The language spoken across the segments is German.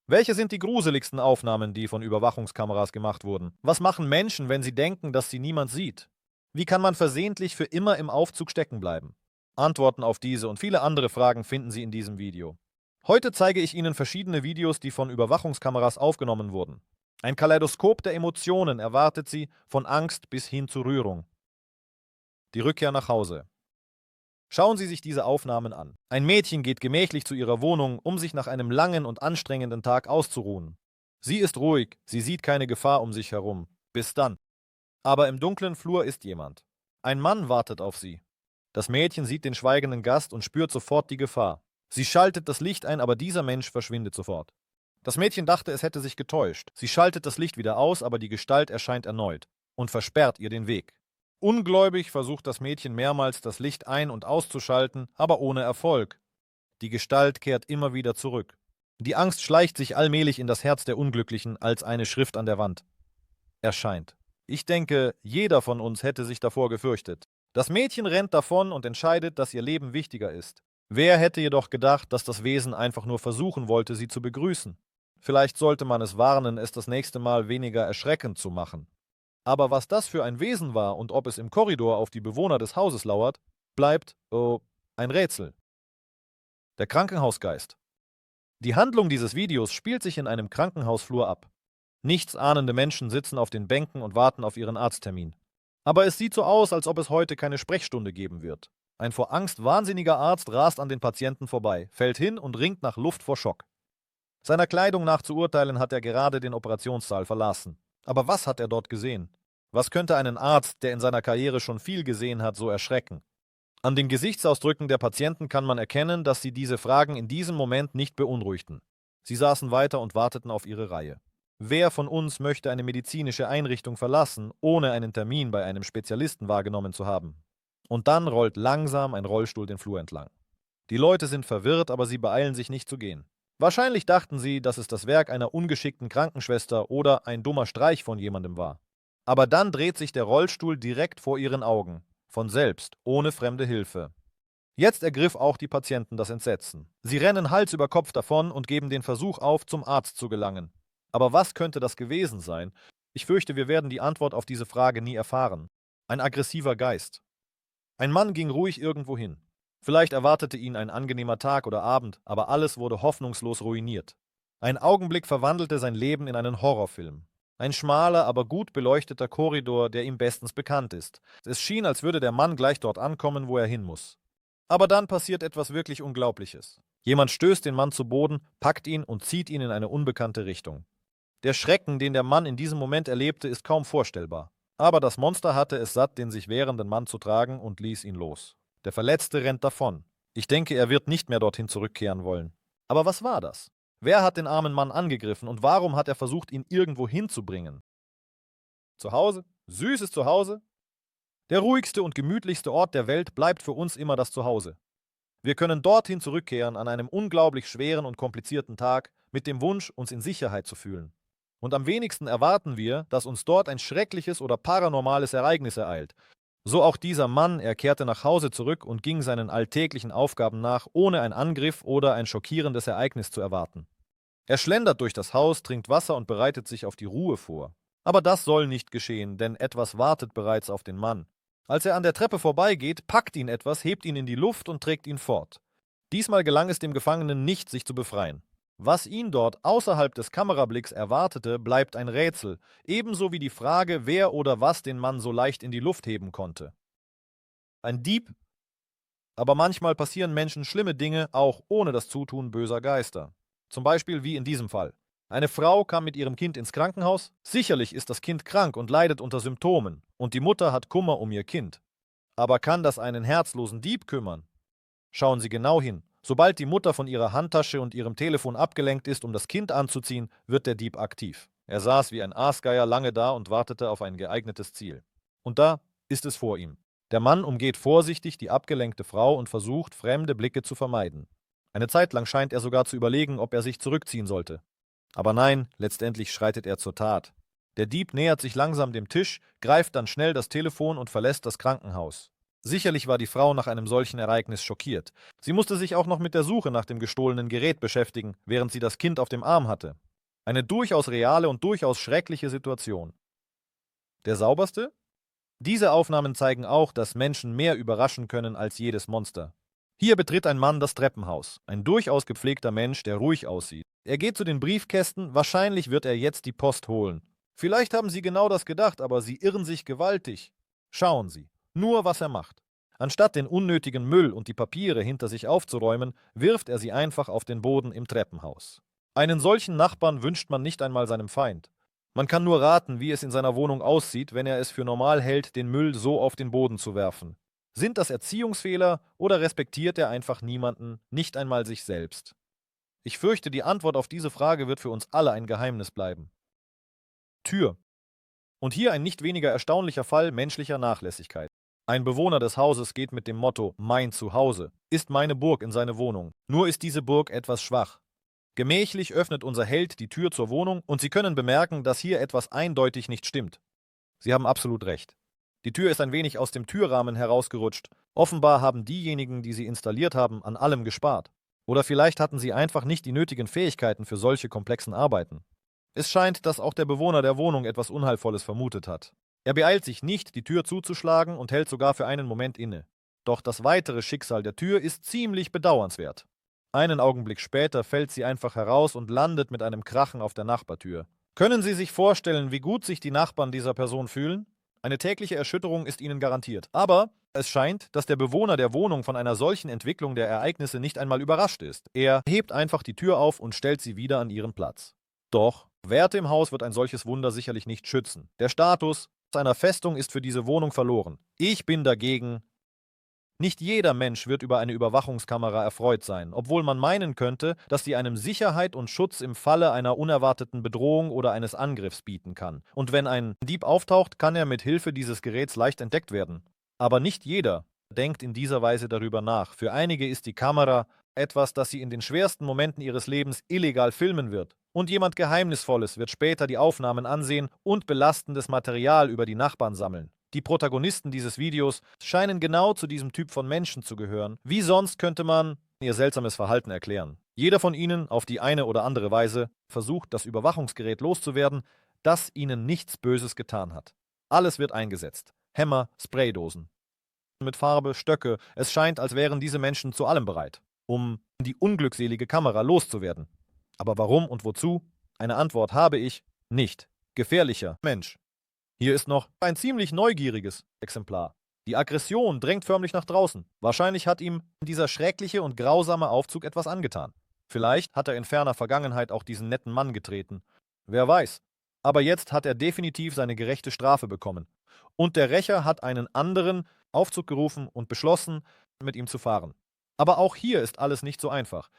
Welche sind die gruseligsten Aufnahmen, die von Überwachungskameras gemacht wurden? Was machen Menschen, wenn sie denken, dass sie niemand sieht? Wie kann man versehentlich für immer im Aufzug stecken bleiben? Antworten auf diese und viele andere Fragen finden Sie in diesem Video. Heute zeige ich Ihnen verschiedene Videos, die von Überwachungskameras aufgenommen wurden. Ein Kaleidoskop der Emotionen erwartet Sie, von Angst bis hin zu Rührung. Die Rückkehr nach Hause. Schauen Sie sich diese Aufnahmen an. Ein Mädchen geht gemächlich zu ihrer Wohnung, um sich nach einem langen und anstrengenden Tag auszuruhen. Sie ist ruhig, sie sieht keine Gefahr um sich herum. Bis dann. Aber im dunklen Flur ist jemand. Ein Mann wartet auf sie. Das Mädchen sieht den schweigenden Gast und spürt sofort die Gefahr. Sie schaltet das Licht ein, aber dieser Mensch verschwindet sofort. Das Mädchen dachte, es hätte sich getäuscht. Sie schaltet das Licht wieder aus, aber die Gestalt erscheint erneut und versperrt ihr den Weg. Ungläubig versucht das Mädchen mehrmals, das Licht ein- und auszuschalten, aber ohne Erfolg. Die Gestalt kehrt immer wieder zurück. Die Angst schleicht sich allmählich in das Herz der Unglücklichen, als eine Schrift an der Wand erscheint. Ich denke, jeder von uns hätte sich davor gefürchtet. Das Mädchen rennt davon und entscheidet, dass ihr Leben wichtiger ist. Wer hätte jedoch gedacht, dass das Wesen einfach nur versuchen wollte, sie zu begrüßen? Vielleicht sollte man es warnen, es das nächste Mal weniger erschreckend zu machen. Aber was das für ein Wesen war und ob es im Korridor auf die Bewohner des Hauses lauert, bleibt, ein Rätsel. Der Krankenhausgeist. Die Handlung dieses Videos spielt sich in einem Krankenhausflur ab. Nichtsahnende Menschen sitzen auf den Bänken und warten auf ihren Arzttermin. Aber es sieht so aus, als ob es heute keine Sprechstunde geben wird. Ein vor Angst wahnsinniger Arzt rast an den Patienten vorbei, fällt hin und ringt nach Luft vor Schock. Seiner Kleidung nach zu urteilen, hat er gerade den Operationssaal verlassen. Aber was hat er dort gesehen? Was könnte einen Arzt, der in seiner Karriere schon viel gesehen hat, so erschrecken? An den Gesichtsausdrücken der Patienten kann man erkennen, dass sie diese Fragen in diesem Moment nicht beunruhigten. Sie saßen weiter und warteten auf ihre Reihe. Wer von uns möchte eine medizinische Einrichtung verlassen, ohne einen Termin bei einem Spezialisten wahrgenommen zu haben? Und dann rollt langsam ein Rollstuhl den Flur entlang. Die Leute sind verwirrt, aber sie beeilen sich nicht zu gehen. Wahrscheinlich dachten sie, dass es das Werk einer ungeschickten Krankenschwester oder ein dummer Streich von jemandem war. Aber dann dreht sich der Rollstuhl direkt vor ihren Augen, von selbst, ohne fremde Hilfe. Jetzt ergriff auch die Patienten das Entsetzen. Sie rennen Hals über Kopf davon und geben den Versuch auf, zum Arzt zu gelangen. Aber was könnte das gewesen sein? Ich fürchte, wir werden die Antwort auf diese Frage nie erfahren. Ein aggressiver Geist. Ein Mann ging ruhig irgendwo hin. Vielleicht erwartete ihn ein angenehmer Tag oder Abend, aber alles wurde hoffnungslos ruiniert. Ein Augenblick verwandelte sein Leben in einen Horrorfilm. Ein schmaler, aber gut beleuchteter Korridor, der ihm bestens bekannt ist. Es schien, als würde der Mann gleich dort ankommen, wo er hin muss. Aber dann passiert etwas wirklich Unglaubliches. Jemand stößt den Mann zu Boden, packt ihn und zieht ihn in eine unbekannte Richtung. Der Schrecken, den der Mann in diesem Moment erlebte, ist kaum vorstellbar. Aber das Monster hatte es satt, den sich wehrenden Mann zu tragen und ließ ihn los. Der Verletzte rennt davon. Ich denke, er wird nicht mehr dorthin zurückkehren wollen. Aber was war das? Wer hat den armen Mann angegriffen und warum hat er versucht, ihn irgendwo hinzubringen? Zu Hause? Süßes Zuhause? Der ruhigste und gemütlichste Ort der Welt bleibt für uns immer das Zuhause. Wir können dorthin zurückkehren an einem unglaublich schweren und komplizierten Tag mit dem Wunsch, uns in Sicherheit zu fühlen. Und am wenigsten erwarten wir, dass uns dort ein schreckliches oder paranormales Ereignis ereilt. So auch dieser Mann, er kehrte nach Hause zurück und ging seinen alltäglichen Aufgaben nach, ohne einen Angriff oder ein schockierendes Ereignis zu erwarten. Er schlendert durch das Haus, trinkt Wasser und bereitet sich auf die Ruhe vor. Aber das soll nicht geschehen, denn etwas wartet bereits auf den Mann. Als er an der Treppe vorbeigeht, packt ihn etwas, hebt ihn in die Luft und trägt ihn fort. Diesmal gelang es dem Gefangenen nicht, sich zu befreien. Was ihn dort außerhalb des Kamerablicks erwartete, bleibt ein Rätsel, ebenso wie die Frage, wer oder was den Mann so leicht in die Luft heben konnte. Ein Dieb? Aber manchmal passieren Menschen schlimme Dinge, auch ohne das Zutun böser Geister. Zum Beispiel wie in diesem Fall. Eine Frau kam mit ihrem Kind ins Krankenhaus. Sicherlich ist das Kind krank und leidet unter Symptomen, und die Mutter hat Kummer um ihr Kind. Aber kann das einen herzlosen Dieb kümmern? Schauen Sie genau hin. Sobald die Mutter von ihrer Handtasche und ihrem Telefon abgelenkt ist, um das Kind anzuziehen, wird der Dieb aktiv. Er saß wie ein Aasgeier lange da und wartete auf ein geeignetes Ziel. Und da ist es vor ihm. Der Mann umgeht vorsichtig die abgelenkte Frau und versucht, fremde Blicke zu vermeiden. Eine Zeit lang scheint er sogar zu überlegen, ob er sich zurückziehen sollte. Aber nein, letztendlich schreitet er zur Tat. Der Dieb nähert sich langsam dem Tisch, greift dann schnell das Telefon und verlässt das Krankenhaus. Sicherlich war die Frau nach einem solchen Ereignis schockiert. Sie musste sich auch noch mit der Suche nach dem gestohlenen Gerät beschäftigen, während sie das Kind auf dem Arm hatte. Eine durchaus reale und durchaus schreckliche Situation. Der sauberste? Diese Aufnahmen zeigen auch, dass Menschen mehr überraschen können als jedes Monster. Hier betritt ein Mann das Treppenhaus, ein durchaus gepflegter Mensch, der ruhig aussieht. Er geht zu den Briefkästen, wahrscheinlich wird er jetzt die Post holen. Vielleicht haben Sie genau das gedacht, aber Sie irren sich gewaltig. Schauen Sie, nur was er macht. Anstatt den unnötigen Müll und die Papiere hinter sich aufzuräumen, wirft er sie einfach auf den Boden im Treppenhaus. Einen solchen Nachbarn wünscht man nicht einmal seinem Feind. Man kann nur raten, wie es in seiner Wohnung aussieht, wenn er es für normal hält, den Müll so auf den Boden zu werfen. Sind das Erziehungsfehler oder respektiert er einfach niemanden, nicht einmal sich selbst? Ich fürchte, die Antwort auf diese Frage wird für uns alle ein Geheimnis bleiben. Tür. Und hier ein nicht weniger erstaunlicher Fall menschlicher Nachlässigkeit. Ein Bewohner des Hauses geht mit dem Motto „Mein Zuhause ist meine Burg" in seine Wohnung. Nur ist diese Burg etwas schwach. Gemächlich öffnet unser Held die Tür zur Wohnung und Sie können bemerken, dass hier etwas eindeutig nicht stimmt. Sie haben absolut recht. Die Tür ist ein wenig aus dem Türrahmen herausgerutscht. Offenbar haben diejenigen, die sie installiert haben, an allem gespart. Oder vielleicht hatten sie einfach nicht die nötigen Fähigkeiten für solche komplexen Arbeiten. Es scheint, dass auch der Bewohner der Wohnung etwas Unheilvolles vermutet hat. Er beeilt sich nicht, die Tür zuzuschlagen und hält sogar für einen Moment inne. Doch das weitere Schicksal der Tür ist ziemlich bedauernswert. Einen Augenblick später fällt sie einfach heraus und landet mit einem Krachen auf der Nachbartür. Können Sie sich vorstellen, wie gut sich die Nachbarn dieser Person fühlen? Eine tägliche Erschütterung ist ihnen garantiert. Aber es scheint, dass der Bewohner der Wohnung von einer solchen Entwicklung der Ereignisse nicht einmal überrascht ist. Er hebt einfach die Tür auf und stellt sie wieder an ihren Platz. Doch Werte im Haus wird ein solches Wunder sicherlich nicht schützen. Der Status einer Festung ist für diese Wohnung verloren. Ich bin dagegen. Nicht jeder Mensch wird über eine Überwachungskamera erfreut sein, obwohl man meinen könnte, dass sie einem Sicherheit und Schutz im Falle einer unerwarteten Bedrohung oder eines Angriffs bieten kann. Und wenn ein Dieb auftaucht, kann er mit Hilfe dieses Geräts leicht entdeckt werden. Aber nicht jeder denkt in dieser Weise darüber nach. Für einige ist die Kamera etwas, das sie in den schwersten Momenten ihres Lebens illegal filmen wird. Und jemand Geheimnisvolles wird später die Aufnahmen ansehen und belastendes Material über die Nachbarn sammeln. Die Protagonisten dieses Videos scheinen genau zu diesem Typ von Menschen zu gehören. Wie sonst könnte man ihr seltsames Verhalten erklären? Jeder von ihnen, auf die eine oder andere Weise, versucht, das Überwachungsgerät loszuwerden, das ihnen nichts Böses getan hat. Alles wird eingesetzt. Hämmer, Spraydosen. Mit Farbe, Stöcke. Es scheint, als wären diese Menschen zu allem bereit, um die unglückselige Kamera loszuwerden. Aber warum und wozu? Eine Antwort habe ich nicht. Gefährlicher Mensch. Hier ist noch ein ziemlich neugieriges Exemplar. Die Aggression drängt förmlich nach draußen. Wahrscheinlich hat ihm dieser schreckliche und grausame Aufzug etwas angetan. Vielleicht hat er in ferner Vergangenheit auch diesen netten Mann getreten. Wer weiß. Aber jetzt hat er definitiv seine gerechte Strafe bekommen. Und der Rächer hat einen anderen Aufzug gerufen und beschlossen, mit ihm zu fahren. Aber auch hier ist alles nicht so einfach.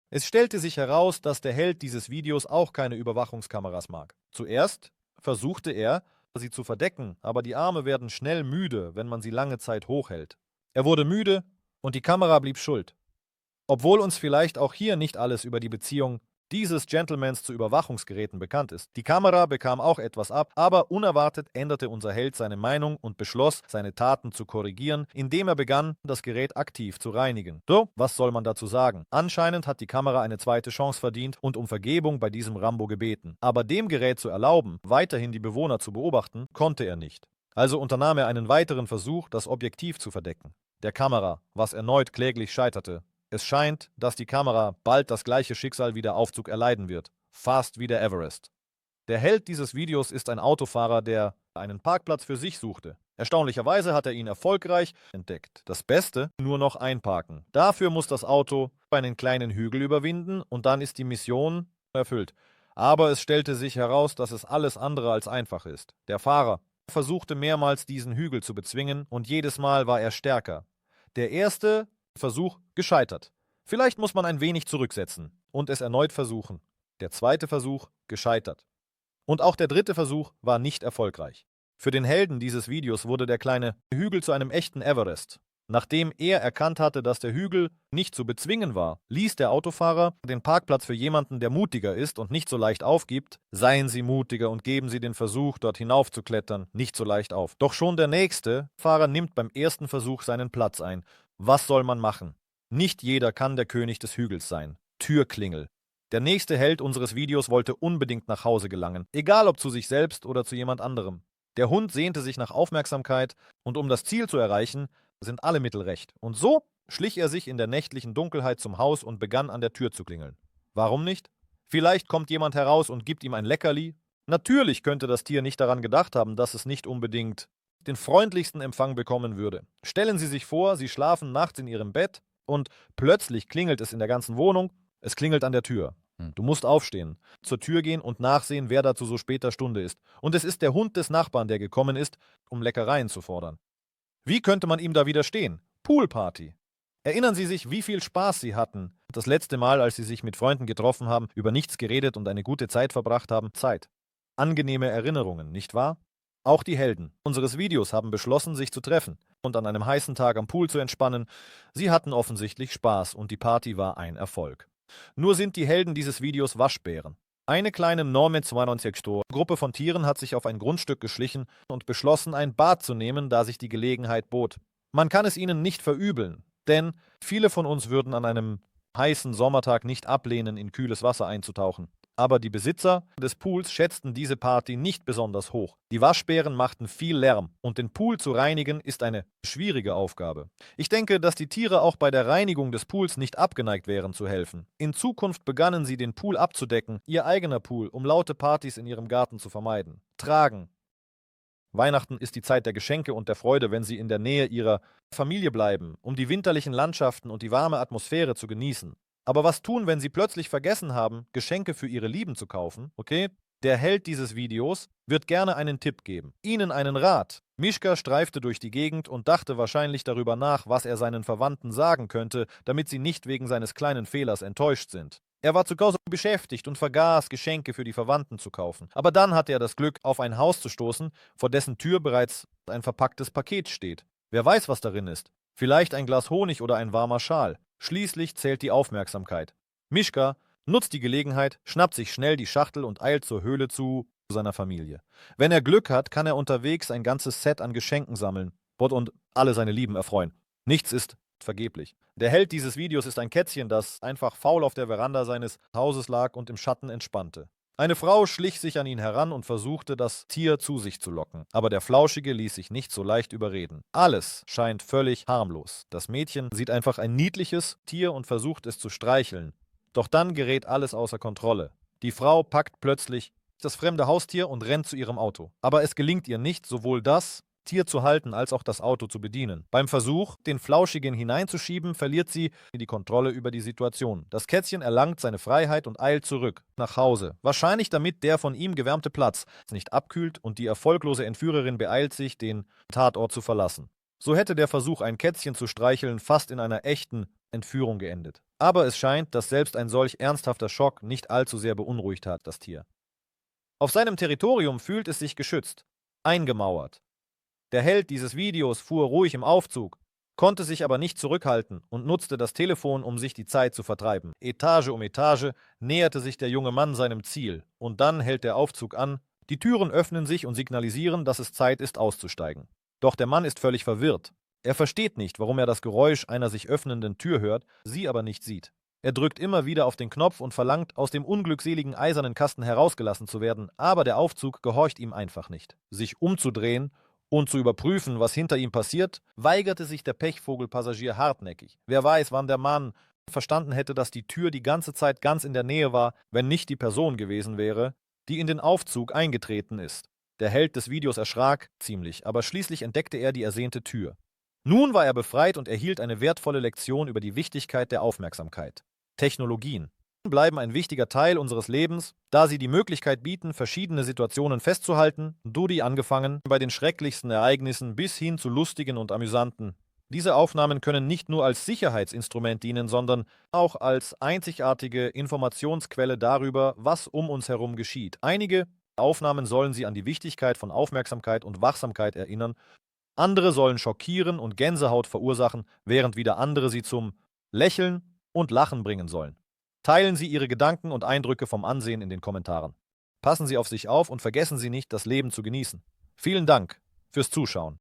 Es stellte sich heraus, dass der Held dieses Videos auch keine Überwachungskameras mag. Zuerst versuchte er, sie zu verdecken, aber die Arme werden schnell müde, wenn man sie lange Zeit hochhält. Er wurde müde und die Kamera blieb schuld. Obwohl uns vielleicht auch hier nicht alles über die Beziehung dieses Gentlemans zu Überwachungsgeräten bekannt ist. Die Kamera bekam auch etwas ab, aber unerwartet änderte unser Held seine Meinung und beschloss, seine Taten zu korrigieren, indem er begann, das Gerät aktiv zu reinigen. So, was soll man dazu sagen? Anscheinend hat die Kamera eine zweite Chance verdient und um Vergebung bei diesem Rambo gebeten. Aber dem Gerät zu erlauben, weiterhin die Bewohner zu beobachten, konnte er nicht. Also unternahm er einen weiteren Versuch, das Objektiv zu verdecken. Der Kamera, was erneut kläglich scheiterte. Es scheint, dass die Kamera bald das gleiche Schicksal wie der Aufzug erleiden wird. Fast wie der Everest. Der Held dieses Videos ist ein Autofahrer, der einen Parkplatz für sich suchte. Erstaunlicherweise hat er ihn erfolgreich entdeckt. Das Beste, nur noch einparken. Dafür muss das Auto einen kleinen Hügel überwinden und dann ist die Mission erfüllt. Aber es stellte sich heraus, dass es alles andere als einfach ist. Der Fahrer versuchte mehrmals diesen Hügel zu bezwingen und jedes Mal war er stärker. Der erste Versuch gescheitert. Vielleicht muss man ein wenig zurücksetzen und es erneut versuchen. Der zweite Versuch gescheitert. Und auch der dritte Versuch war nicht erfolgreich. Für den Helden dieses Videos wurde der kleine Hügel zu einem echten Everest. Nachdem er erkannt hatte, dass der Hügel nicht zu bezwingen war, ließ der Autofahrer den Parkplatz für jemanden, der mutiger ist und nicht so leicht aufgibt. Seien Sie mutiger und geben Sie den Versuch, dort hinaufzuklettern, nicht so leicht auf. Doch schon der nächste Fahrer nimmt beim ersten Versuch seinen Platz ein. Was soll man machen? Nicht jeder kann der König des Hügels sein. Türklingel. Der nächste Held unseres Videos wollte unbedingt nach Hause gelangen, egal ob zu sich selbst oder zu jemand anderem. Der Hund sehnte sich nach Aufmerksamkeit und um das Ziel zu erreichen, sind alle Mittel recht. Und so schlich er sich in der nächtlichen Dunkelheit zum Haus und begann an der Tür zu klingeln. Warum nicht? Vielleicht kommt jemand heraus und gibt ihm ein Leckerli. Natürlich könnte das Tier nicht daran gedacht haben, dass es nicht unbedingt den freundlichsten Empfang bekommen würde. Stellen Sie sich vor, Sie schlafen nachts in Ihrem Bett und plötzlich klingelt es in der ganzen Wohnung. Es klingelt an der Tür. Du musst aufstehen, zur Tür gehen und nachsehen, wer da zu so später Stunde ist. Und es ist der Hund des Nachbarn, der gekommen ist, um Leckereien zu fordern. Wie könnte man ihm da widerstehen? Poolparty. Erinnern Sie sich, wie viel Spaß Sie hatten? Das letzte Mal, als Sie sich mit Freunden getroffen haben, über nichts geredet und eine gute Zeit verbracht haben? Zeit. Angenehme Erinnerungen, nicht wahr? Auch die Helden unseres Videos haben beschlossen, sich zu treffen und an einem heißen Tag am Pool zu entspannen. Sie hatten offensichtlich Spaß und die Party war ein Erfolg. Nur sind die Helden dieses Videos Waschbären. Eine kleine Norme 92 Gruppe von Tieren hat sich auf ein Grundstück geschlichen und beschlossen, ein Bad zu nehmen, da sich die Gelegenheit bot. Man kann es ihnen nicht verübeln, denn viele von uns würden an einem heißen Sommertag nicht ablehnen, in kühles Wasser einzutauchen. Aber die Besitzer des Pools schätzten diese Party nicht besonders hoch. Die Waschbären machten viel Lärm und den Pool zu reinigen ist eine schwierige Aufgabe. Ich denke, dass die Tiere auch bei der Reinigung des Pools nicht abgeneigt wären zu helfen. In Zukunft begannen sie, den Pool abzudecken, ihr eigener Pool, um laute Partys in ihrem Garten zu vermeiden. Tragen. Weihnachten ist die Zeit der Geschenke und der Freude, wenn sie in der Nähe ihrer Familie bleiben, um die winterlichen Landschaften und die warme Atmosphäre zu genießen. Aber was tun, wenn sie plötzlich vergessen haben, Geschenke für ihre Lieben zu kaufen? Okay? Der Held dieses Videos wird gerne einen Tipp geben. Ihnen einen Rat. Mischka streifte durch die Gegend und dachte wahrscheinlich darüber nach, was er seinen Verwandten sagen könnte, damit sie nicht wegen seines kleinen Fehlers enttäuscht sind. Er war zu Hause beschäftigt und vergaß, Geschenke für die Verwandten zu kaufen. Aber dann hatte er das Glück, auf ein Haus zu stoßen, vor dessen Tür bereits ein verpacktes Paket steht. Wer weiß, was darin ist. Vielleicht ein Glas Honig oder ein warmer Schal. Schließlich zählt die Aufmerksamkeit. Mischka nutzt die Gelegenheit, schnappt sich schnell die Schachtel und eilt zur Höhle zu seiner Familie. Wenn er Glück hat, kann er unterwegs ein ganzes Set an Geschenken sammeln und alle seine Lieben erfreuen. Nichts ist vergeblich. Der Held dieses Videos ist ein Kätzchen, das einfach faul auf der Veranda seines Hauses lag und im Schatten entspannte. Eine Frau schlich sich an ihn heran und versuchte, das Tier zu sich zu locken, aber der Flauschige ließ sich nicht so leicht überreden. Alles scheint völlig harmlos. Das Mädchen sieht einfach ein niedliches Tier und versucht es zu streicheln. Doch dann gerät alles außer Kontrolle. Die Frau packt plötzlich das fremde Haustier und rennt zu ihrem Auto. Aber es gelingt ihr nicht, sowohl das Tier zu halten als auch das Auto zu bedienen. Beim Versuch, den Flauschigen hineinzuschieben, verliert sie die Kontrolle über die Situation. Das Kätzchen erlangt seine Freiheit und eilt zurück nach Hause. Wahrscheinlich damit der von ihm gewärmte Platz nicht abkühlt und die erfolglose Entführerin beeilt sich, den Tatort zu verlassen. So hätte der Versuch, ein Kätzchen zu streicheln, fast in einer echten Entführung geendet. Aber es scheint, dass selbst ein solch ernsthafter Schock nicht allzu sehr beunruhigt hat, das Tier. Auf seinem Territorium fühlt es sich geschützt, eingemauert. Der Held dieses Videos fuhr ruhig im Aufzug, konnte sich aber nicht zurückhalten und nutzte das Telefon, um sich die Zeit zu vertreiben. Etage um Etage näherte sich der junge Mann seinem Ziel. Und dann hält der Aufzug an. Die Türen öffnen sich und signalisieren, dass es Zeit ist, auszusteigen. Doch der Mann ist völlig verwirrt. Er versteht nicht, warum er das Geräusch einer sich öffnenden Tür hört, sie aber nicht sieht. Er drückt immer wieder auf den Knopf und verlangt, aus dem unglückseligen eisernen Kasten herausgelassen zu werden, aber der Aufzug gehorcht ihm einfach nicht. Sich umzudrehen und zu überprüfen, was hinter ihm passiert, weigerte sich der Pechvogelpassagier hartnäckig. Wer weiß, wann der Mann verstanden hätte, dass die Tür die ganze Zeit ganz in der Nähe war, wenn nicht die Person gewesen wäre, die in den Aufzug eingetreten ist. Der Held des Videos erschrak ziemlich, aber schließlich entdeckte er die ersehnte Tür. Nun war er befreit und erhielt eine wertvolle Lektion über die Wichtigkeit der Aufmerksamkeit. Technologien bleiben ein wichtiger Teil unseres Lebens, da sie die Möglichkeit bieten, verschiedene Situationen festzuhalten, Dudi angefangen bei den schrecklichsten Ereignissen bis hin zu lustigen und amüsanten. Diese Aufnahmen können nicht nur als Sicherheitsinstrument dienen, sondern auch als einzigartige Informationsquelle darüber, was um uns herum geschieht. Einige Aufnahmen sollen Sie an die Wichtigkeit von Aufmerksamkeit und Wachsamkeit erinnern Andere sollen schockieren und Gänsehaut verursachen, während wieder andere sie zum Lächeln und Lachen bringen sollen. Teilen Sie Ihre Gedanken und Eindrücke vom Ansehen in den Kommentaren. Passen Sie auf sich auf und vergessen Sie nicht, das Leben zu genießen. Vielen Dank fürs Zuschauen.